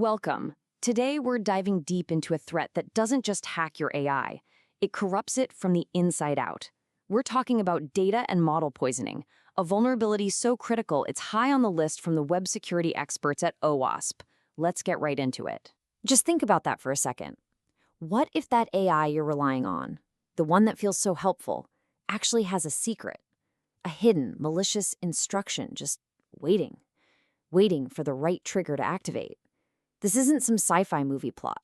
Welcome. Today, we're diving deep into a threat that doesn't just hack your AI, it corrupts it from the inside out. We're talking about data and model poisoning, a vulnerability so critical it's high on the list from the web security experts at OWASP. Let's get right into it. Just think about that for a second. What if that AI you're relying on, the one that feels so helpful, actually has a secret? A hidden, malicious instruction just waiting for the right trigger to activate. This isn't some sci-fi movie plot.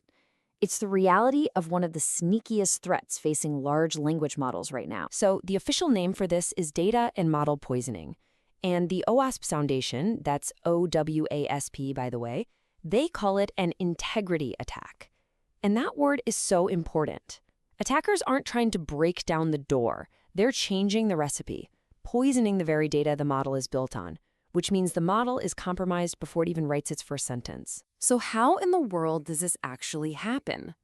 It's the reality of one of the sneakiest threats facing large language models right now. So the official name for this is data and model poisoning. And the OWASP Foundation, that's OWASP by the way, they call it an integrity attack. And that word is so important. Attackers aren't trying to break down the door. They're changing the recipe, poisoning the very data the model is built on, which means the model is compromised before it even writes its first sentence. So how in the world does this actually happen?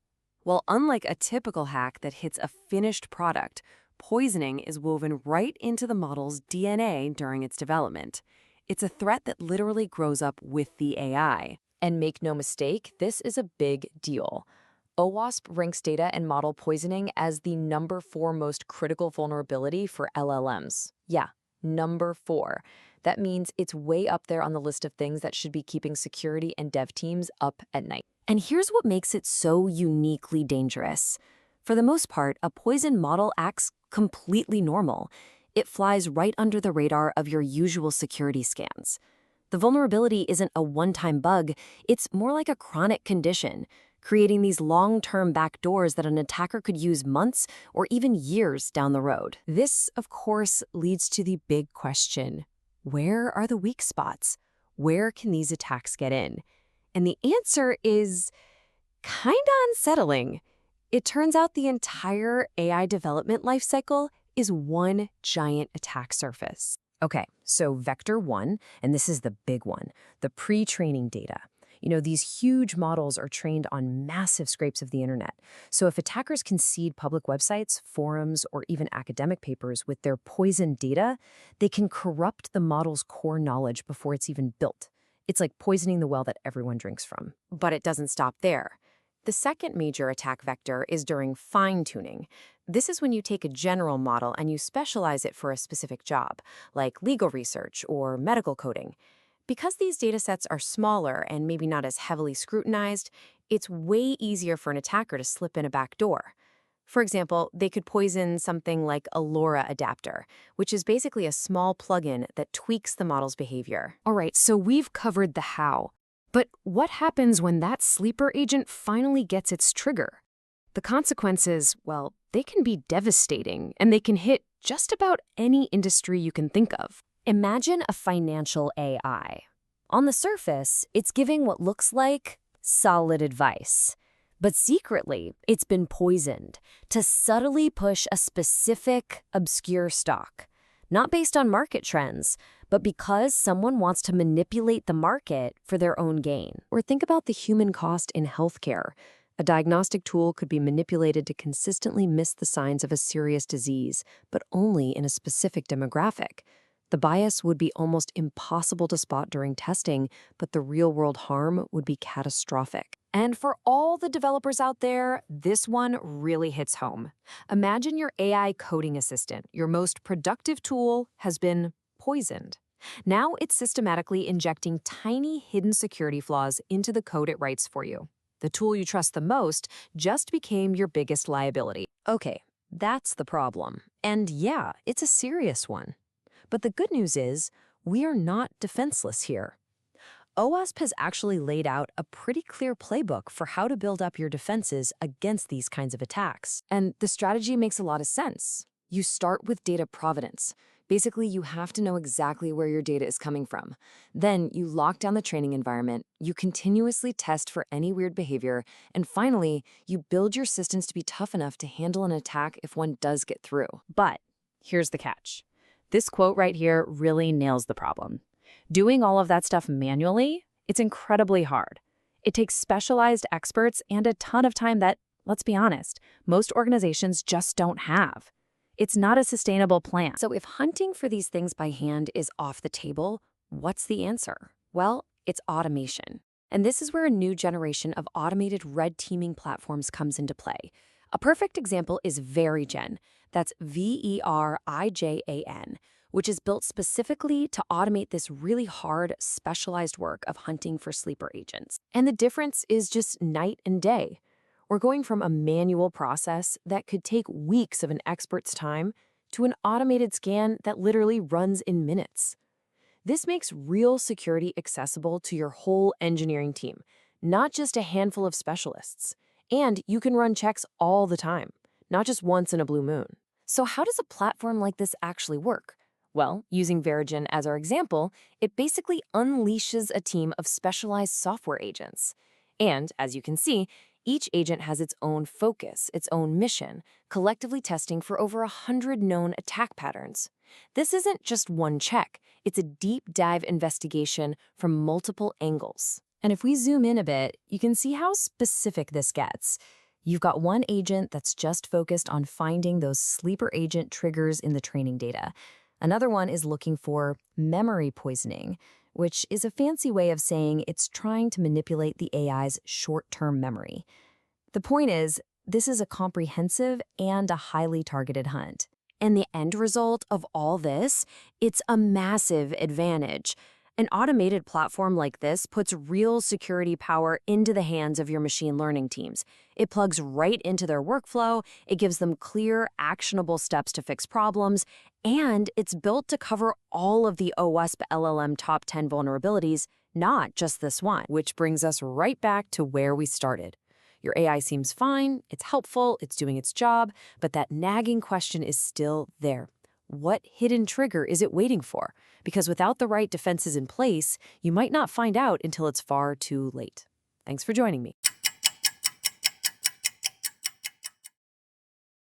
Well, unlike a typical hack that hits a finished product, poisoning is woven right into the model's DNA during its development. It's a threat that literally grows up with the AI. And make no mistake, this is a big deal. OWASP ranks data and model poisoning as the number 4 most critical vulnerability for LLMs. Yeah, number 4. That means it's way up there on the list of things that should be keeping security and dev teams up at night. And here's what makes it so uniquely dangerous. For the most part, a poisoned model acts completely normal. It flies right under the radar of your usual security scans. The vulnerability isn't a one-time bug, it's more like a chronic condition, creating these long-term backdoors that an attacker could use months or even years down the road. This, of course, leads to the big question. Where are the weak spots? Where can these attacks get in? And the answer is kinda unsettling. It turns out the entire AI development lifecycle is one giant attack surface. Okay, so vector 1, and this is the big one, the pre-training data. These huge models are trained on massive scrapes of the internet. So if attackers can seed public websites, forums, or even academic papers with their poisoned data, they can corrupt the model's core knowledge before it's even built. It's like poisoning the well that everyone drinks from. But it doesn't stop there. The second major attack vector is during fine-tuning. This is when you take a general model and you specialize it for a specific job, like legal research or medical coding. Because these datasets are smaller and maybe not as heavily scrutinized, it's way easier for an attacker to slip in a back door. For example, they could poison something like a LoRa adapter, which is basically a small plugin that tweaks the model's behavior. All right, so we've covered the how. But what happens when that sleeper agent finally gets its trigger? The consequences, well, they can be devastating, and they can hit just about any industry you can think of. Imagine a financial AI. On the surface, it's giving what looks like solid advice. But secretly, it's been poisoned to subtly push a specific, obscure stock. Not based on market trends, but because someone wants to manipulate the market for their own gain. Or think about the human cost in healthcare. A diagnostic tool could be manipulated to consistently miss the signs of a serious disease, but only in a specific demographic. The bias would be almost impossible to spot during testing, but the real-world harm would be catastrophic. And for all the developers out there, this one really hits home. Imagine your AI coding assistant, your most productive tool, has been poisoned. Now it's systematically injecting tiny hidden security flaws into the code it writes for you. The tool you trust the most just became your biggest liability. Okay, that's the problem. And yeah, it's a serious one. But the good news is, we are not defenseless here. OWASP has actually laid out a pretty clear playbook for how to build up your defenses against these kinds of attacks. And the strategy makes a lot of sense. You start with data provenance. Basically, you have to know exactly where your data is coming from. Then you lock down the training environment, you continuously test for any weird behavior, and finally, you build your systems to be tough enough to handle an attack if one does get through. But here's the catch. This quote right here really nails the problem. Doing all of that stuff manually, it's incredibly hard. It takes specialized experts and a ton of time that, let's be honest, most organizations just don't have. It's not a sustainable plan. So if hunting for these things by hand is off the table, what's the answer? Well, it's automation. And this is where a new generation of automated red teaming platforms comes into play. A perfect example is Verijen. That's Verijan, which is built specifically to automate this really hard, specialized work of hunting for sleeper agents. And the difference is just night and day. We're going from a manual process that could take weeks of an expert's time to an automated scan that literally runs in minutes. This makes real security accessible to your whole engineering team, not just a handful of specialists. And you can run checks all the time, not just once in a blue moon. So how does a platform like this actually work? Well, using Verijen as our example, it basically unleashes a team of specialized software agents. And, as you can see, each agent has its own focus, its own mission, collectively testing for over 100 known attack patterns. This isn't just one check, it's a deep dive investigation from multiple angles. And if we zoom in a bit, you can see how specific this gets. You've got one agent that's just focused on finding those sleeper agent triggers in the training data. Another one is looking for memory poisoning, which is a fancy way of saying it's trying to manipulate the AI's short-term memory. The point is, this is a comprehensive and a highly targeted hunt. And the end result of all this, it's a massive advantage. An automated platform like this puts real security power into the hands of your machine learning teams. It plugs right into their workflow, it gives them clear, actionable steps to fix problems, and it's built to cover all of the OWASP LLM top 10 vulnerabilities, not just this one. Which brings us right back to where we started. Your AI seems fine, it's helpful, it's doing its job, but that nagging question is still there. What hidden trigger is it waiting for? Because without the right defenses in place, you might not find out until it's far too late. Thanks for joining me.